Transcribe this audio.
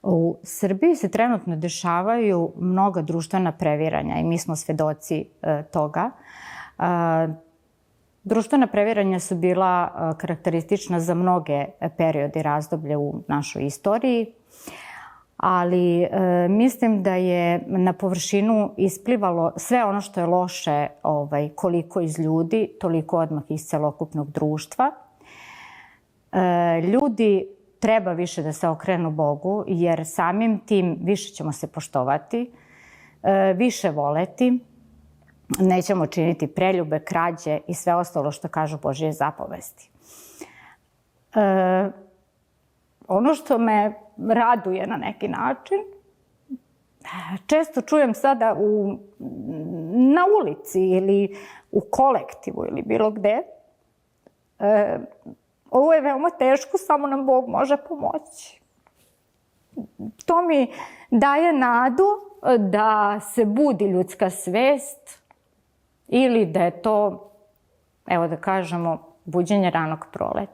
U Srbiji se trenutno dešavaju mnoga društvena previranja i mi smo svedoci toga. Društvena previranja su bila karakteristična za mnoge periode i razdoblje u našoj istoriji, ali mislim da je na površinu isplivalo sve ono što je loše, koliko iz ljudi, toliko odmah iz celokupnog društva. Ljudi treba više da se okrenu Bogu, jer samim tim više ćemo se poštovati, više voleti, nećemo činiti preljube, krađe i sve ostalo što kažu Božje zapovesti. Ono što me raduje na neki način, često čujem sada na ulici ili u kolektivu ili bilo gde, ovo je veoma teško, samo nam Bog može pomoći. To mi daje nadu da se budi ljudska svest ili da je to, evo da kažemo, buđenje ranog proleća.